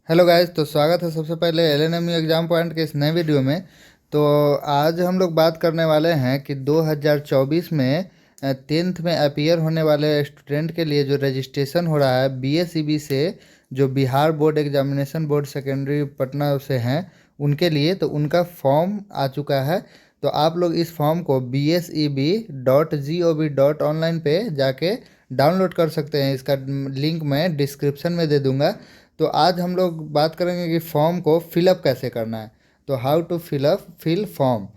Hello guys, तो स्वागत है सबसे पहले एलएनएम एग्जाम पॉइंट के इस नए वीडियो में। तो आज हम लोग बात करने वाले हैं कि 2024 में 10th में अपीयर होने वाले स्टूडेंट के लिए जो रजिस्ट्रेशन हो रहा है बीएसईबी से, जो Bihar board examination board secondary Patna से हैं उनके लिए, तो उनका फॉर्म आ चुका है। तो आप लोग इस फॉर्म को bseb.gov.online पे जाके डाउनलोड कर सकते हैं। इसका लिंक मैं डिस्क्रिप्शन में दे दूंगा। तो आज हम लोग बात करेंगे कि फॉर्म को फिलअप कैसे करना है, तो हाउ टू फिल फॉर्म।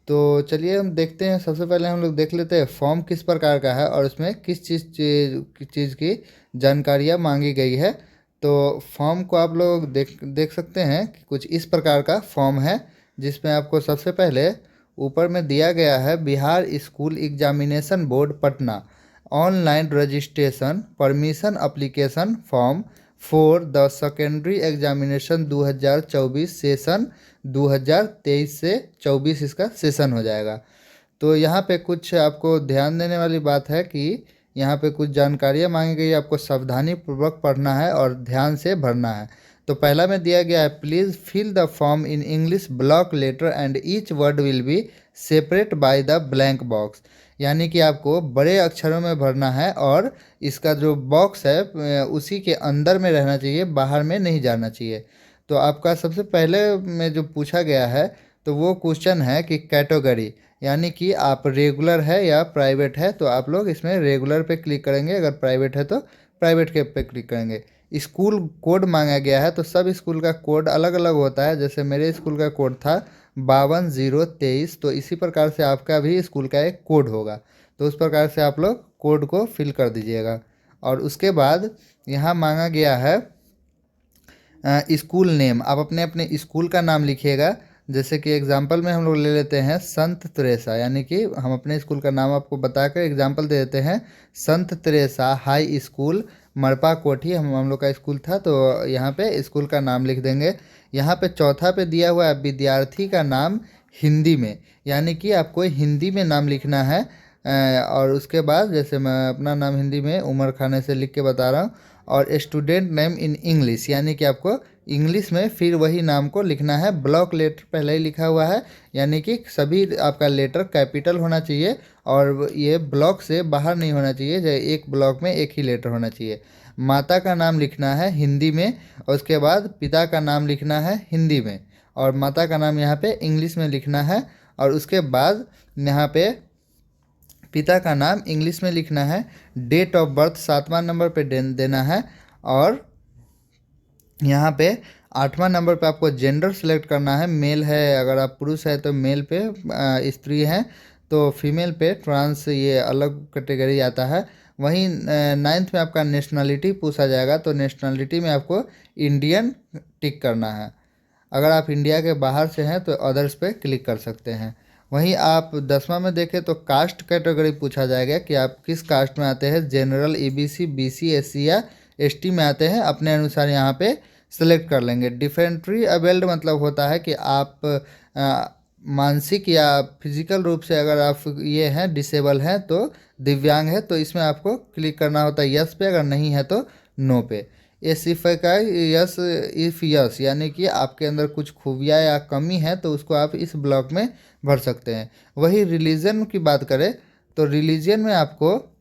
तो चलिए हम देखते हैं। सबसे पहले हम लोग देख लेते हैं फॉर्म किस प्रकार का है और उसमें किस चीज़ की जानकारियाँ मांगी गई है। तो फॉर्म को आप लोग देख सकते हैं कि कुछ इस प्रकार का फॉर्म है, जिसमें आपको सबसे पहले ऊपर में दिया गया है Bihar school examination board Patna online registration permission application form for the secondary examination 2024 session 2023 से 24 इसका सेशन हो जाएगा। तो यहाँ पे कुछ आपको ध्यान देने वाली बात है कि यहाँ पे कुछ जानकारियाँ मांगी गई, आपको सावधानी पूर्वक पढ़ना है और ध्यान से भरना है। तो पहला में दिया गया है, please fill the form in English block letter and each word will be separate by the blank box. यानी कि आपको बड़े अक्षरों में भरना है और इसका जो बॉक्स है उसी के अंदर में रहना चाहिए, बाहर में नहीं जाना चाहिए। तो आपका सबसे पहले में जो पूछा गया है तो वो क्वेश्चन है कि कैटेगरी, यानी कि आप रेगुलर है या प्राइवेट है। तो आप लोग इसमें रेगुलर पे क्लिक करेंगे, अगर प्राइवेट है तो प्राइवेट के पे क्लिक करेंगे। स्कूल कोड मांगा गया है, तो सब स्कूल का कोड अलग अलग होता है। जैसे मेरे स्कूल का कोड था 52 023, तो इसी प्रकार से आपका भी स्कूल का एक कोड होगा। तो उस प्रकार से आप लोग कोड को फिल कर दीजिएगा। और उसके बाद यहाँ मांगा गया है स्कूल नेम। आप अपने अपने स्कूल का नाम लिखिएगा। जैसे कि एग्जांपल में हम लोग ले लेते हैं संत त्रेसा, यानी कि हम अपने स्कूल का नाम आपको बताकर एग्जांपल दे देते हैं। संत त्रेसा हाई स्कूल मरपा कोठी हम लोग का स्कूल था, तो यहाँ पे स्कूल का नाम लिख देंगे। यहाँ पे चौथा पे दिया हुआ है विद्यार्थी का नाम हिंदी में, यानी कि आपको हिंदी में नाम लिखना है। और उसके बाद जैसे मैं अपना नाम हिंदी में उमर खान से लिख के बता रहा हूँ, और स्टूडेंट नेम इन इंग्लिश, यानी कि आपको इंग्लिश में फिर वही नाम को लिखना है। ब्लॉक लेटर पहले ही लिखा हुआ है, यानी कि सभी आपका लेटर कैपिटल होना चाहिए और ये ब्लॉक से बाहर नहीं होना चाहिए। जो एक ब्लॉक में एक ही लेटर होना चाहिए। माता का नाम लिखना है हिंदी में, और उसके बाद पिता का नाम लिखना है हिंदी में, और माता का नाम यहाँ पे इंग्लिश में लिखना है। और उसके बाद यहाँ पे पिता का नाम इंग्लिश में लिखना है। डेट ऑफ बर्थ 7वां नंबर पे देना है। और यहाँ पे 8वां नंबर पे आपको जेंडर सेलेक्ट करना है। मेल है, अगर आप पुरुष है तो मेल पे, स्त्री है तो फीमेल पे, ट्रांस ये अलग कैटेगरी आता है। वहीं 9th में आपका नेशनलिटी पूछा जाएगा, तो नेशनलिटी में आपको इंडियन टिक करना है। अगर आप इंडिया के बाहर से हैं तो अदर्स पे क्लिक कर सकते हैं। वहीं आप 10वां में देखें तो कास्ट कैटेगरी पूछा जाएगा कि आप किस कास्ट में आते हैं, जनरल, ईबीसी, बीसी, एससी या एसटी में आते हैं। अपने अनुसार यहाँ पे सेलेक्ट कर लेंगे। डिफरेंटली अवेल्ड मतलब होता है कि आप मानसिक या फिजिकल रूप से अगर आप ये हैं डिसेबल हैं, तो दिव्यांग है, तो इसमें आपको क्लिक करना होता है यस पे, अगर नहीं है तो नो पे। का यस इफ़ यस, यानी कि आपके अंदर कुछ खूबियाँ या कमी है तो उसको आप इस ब्लॉक में भर सकते हैं। वही रिलीजन की बात करें तो रिलीजन में आपको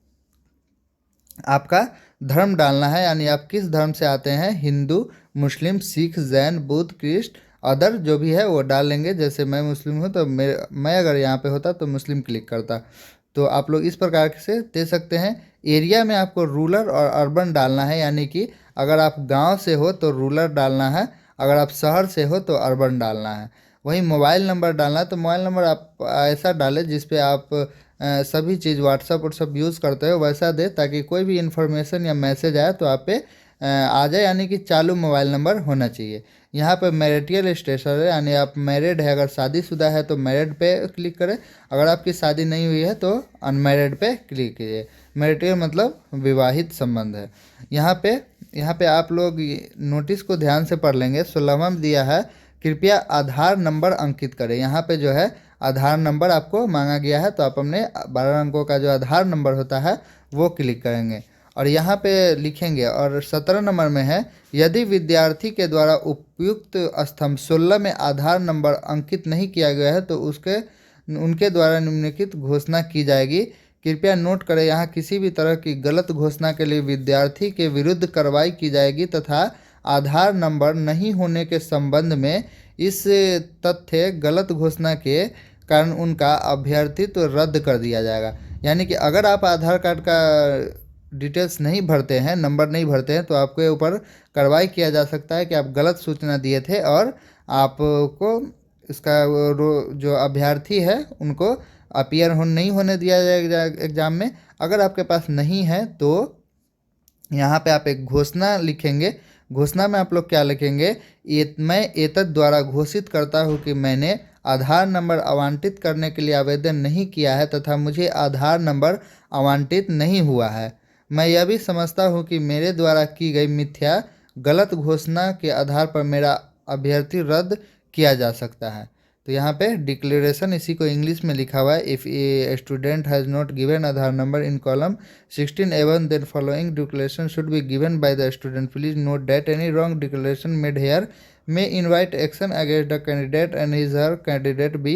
आपका धर्म डालना है, यानी आप किस धर्म से आते हैं, हिंदू, मुस्लिम, सिख, जैन, बुद्ध, क्रिस्ट, अदर जो भी है वो डाल लेंगे। जैसे मैं मुस्लिम हूँ तो मैं अगर यहाँ पे होता तो मुस्लिम क्लिक करता। तो आप लोग इस प्रकार से दे सकते हैं। एरिया में आपको रूरल और अर्बन डालना है, यानी कि अगर आप गांव से हो तो रूरल डालना है, अगर आप शहर से हो तो अर्बन डालना है। वहीं मोबाइल नंबर डालना है, तो मोबाइल नंबर आप ऐसा डालें जिस पे आप सभी चीज़ व्हाट्सअप यूज़ करते हो वैसा दे, ताकि कोई भी इन्फॉर्मेशन या मैसेज आए तो आप पे आ जाए, यानी कि चालू मोबाइल नंबर होना चाहिए। यहाँ पर मैरिटल स्टेटस है, यानी आप मैरिड है, अगर शादीशुदा है तो मैरिड पे क्लिक करें, अगर आपकी शादी नहीं हुई है तो अनमैरिड पे क्लिक कीजिए। मैरिटल मतलब विवाहित संबंध है। यहाँ पे आप लोग नोटिस को ध्यान से पढ़ लेंगे। 16वां में दिया है, कृपया आधार नंबर अंकित करें। यहाँ पे जो है आधार नंबर आपको मांगा गया है, तो आप अपने 12 अंकों का जो आधार नंबर होता है वो क्लिक करेंगे। और यहाँ पे लिखेंगे। और 17 नंबर में है, यदि विद्यार्थी के द्वारा उपयुक्त स्तंभ 16 में आधार नंबर अंकित नहीं किया गया है तो उनके द्वारा निम्नलिखित घोषणा की जाएगी। कृपया नोट करें, यहाँ किसी भी तरह की गलत घोषणा के लिए विद्यार्थी के विरुद्ध कार्रवाई की जाएगी तथा आधार नंबर नहीं होने के संबंध में इस तथ्य गलत घोषणा के कारण उनका अभ्यर्थित्व रद्द कर दिया जाएगा। यानी कि अगर आप आधार कार्ड का डिटेल्स नहीं भरते हैं, नंबर नहीं भरते हैं, तो आपके ऊपर कार्रवाई किया जा सकता है कि आप गलत सूचना दिए थे और आपको इसका जो अभ्यर्थी है उनको अपीयर नहीं होने दिया जाएगा एग्ज़ाम में। अगर आपके पास नहीं है तो यहाँ पे आप एक घोषणा लिखेंगे। घोषणा में आप लोग क्या लिखेंगे, मैं एतद द्वारा घोषित करता हूँ कि मैंने आधार नंबर आवंटित करने के लिए आवेदन नहीं किया है तथा मुझे आधार नंबर आवंटित नहीं हुआ है। मैं यह भी समझता हूँ कि मेरे द्वारा की गई मिथ्या गलत घोषणा के आधार पर मेरा अभ्यर्थी रद्द किया जा सकता है। तो यहाँ पे डिक्लेरेशन इसी को इंग्लिश में लिखा हुआ है, if a student has not given Aadhaar number in column 16A1 then following declaration should be given by the student. Please note that any wrong declaration made here may invite action against the candidate and his her candidate be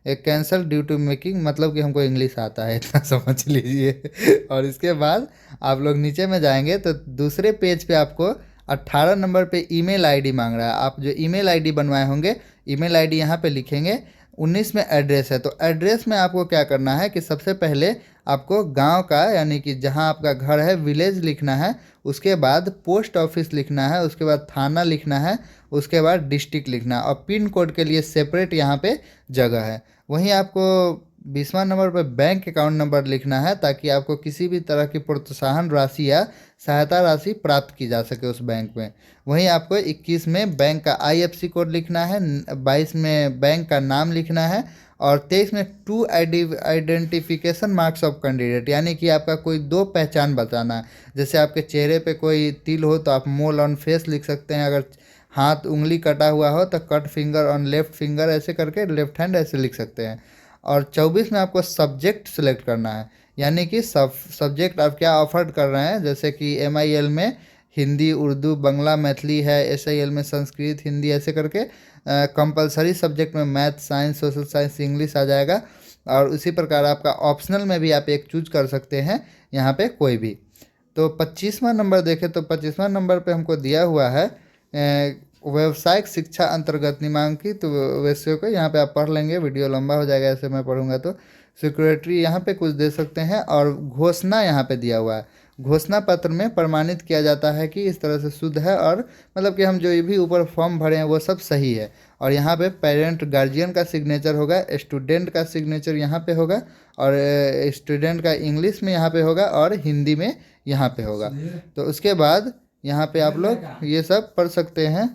cancel due to making. मतलब कि हमको English आता है, इतना समझ लीजिए। और इसके बाद आप लोग नीचे में जाएंगे तो दूसरे पेज पे आपको 18 नंबर पे ईमेल आईडी मांग रहा है। आप जो ईमेल आईडी बनवाए होंगे, ईमेल आईडी यहाँ पे लिखेंगे। 19 में एड्रेस है, तो एड्रेस में आपको क्या करना है कि सबसे पहले आपको गांव का, यानी कि जहां आपका घर है, विलेज लिखना है। उसके बाद पोस्ट ऑफिस लिखना है, उसके बाद थाना लिखना है, उसके बाद डिस्ट्रिक्ट लिखना है और पिन कोड के लिए सेपरेट यहाँ पे जगह है। वहीं आपको 20वां नंबर पर बैंक अकाउंट नंबर लिखना है ताकि आपको किसी भी तरह की प्रोत्साहन राशि या सहायता राशि प्राप्त की जा सके उस बैंक में। वहीं आपको 21 में बैंक का IFSC कोड लिखना है, 22 में बैंक का नाम लिखना है और 23 में 2 आइडेंटिफिकेशन मार्क्स ऑफ कैंडिडेट, यानी कि आपका कोई 2 पहचान बताना है। जैसे आपके चेहरे पे कोई तिल हो तो आप मोल ऑन फेस लिख सकते हैं, अगर हाथ उंगली कटा हुआ हो तो cut finger on left finger, ऐसे करके लेफ्ट हैंड ऐसे लिख सकते हैं। और 24 में आपको सब्जेक्ट सेलेक्ट करना है, यानी कि सब्जेक्ट आप क्या ऑफर कर रहे हैं। जैसे कि MIL में हिंदी, उर्दू, बांग्ला, मैथिली है, SIL में संस्कृत, हिंदी, ऐसे करके कंपलसरी सब्जेक्ट में math, science, social science, English आ जाएगा। और उसी प्रकार आपका ऑप्शनल में भी आप एक चूज कर सकते हैं यहाँ पे कोई भी। तो 25वां नंबर देखें तो 25वां नंबर पे हमको दिया हुआ है व्यावसायिक शिक्षा अंतर्गत निम्नांकित विषयों को। यहाँ पे आप पढ़ लेंगे, वीडियो लंबा हो जाएगा ऐसे मैं पढ़ूंगा तो। सिक्योरिटी यहाँ पे कुछ दे सकते हैं और घोषणा यहाँ पे दिया हुआ है। घोषणा पत्र में प्रमाणित किया जाता है कि इस तरह से शुद्ध है और मतलब कि हम जो भी ऊपर फॉर्म भरे हैं वो सब सही है। और यहाँ पे पेरेंट गार्जियन का सिग्नेचर होगा, स्टूडेंट का सिग्नेचर यहाँ पे होगा और स्टूडेंट का इंग्लिश में यहाँ पे होगा और हिंदी में यहाँ पे होगा। तो उसके बाद यहाँ पे आप लोग ये सब पढ़ सकते हैं।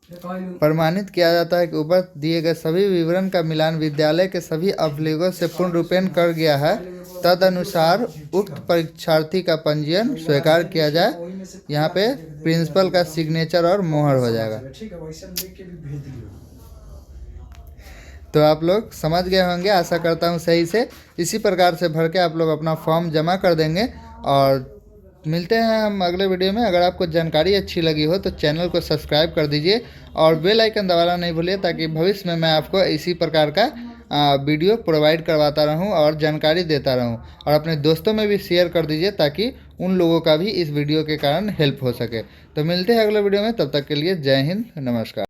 प्रमाणित किया जाता है कि ऊपर दिए गए सभी विवरण का मिलान विद्यालय के सभी अभिलेखों से पूर्ण रूपेण कर गया है, तदनुसार उक्त परीक्षार्थी का पंजीयन स्वीकार किया जाए। यहाँ पे प्रिंसिपल का सिग्नेचर और मोहर हो जाएगा। तो आप लोग समझ गए होंगे, आशा करता हूँ सही से। इसी प्रकार से भर के आप लोग अपना फॉर्म जमा कर देंगे और मिलते हैं हम अगले वीडियो में। अगर आपको जानकारी अच्छी लगी हो तो चैनल को सब्सक्राइब कर दीजिए और बेल आइकन दबाना नहीं भूलिए ताकि भविष्य में मैं आपको इसी प्रकार का वीडियो प्रोवाइड करवाता रहूं और जानकारी देता रहूं। और अपने दोस्तों में भी शेयर कर दीजिए ताकि उन लोगों का भी इस वीडियो के कारण हेल्प हो सके। तो मिलते हैं अगले वीडियो में, तब तक के लिए जय हिंद, नमस्कार।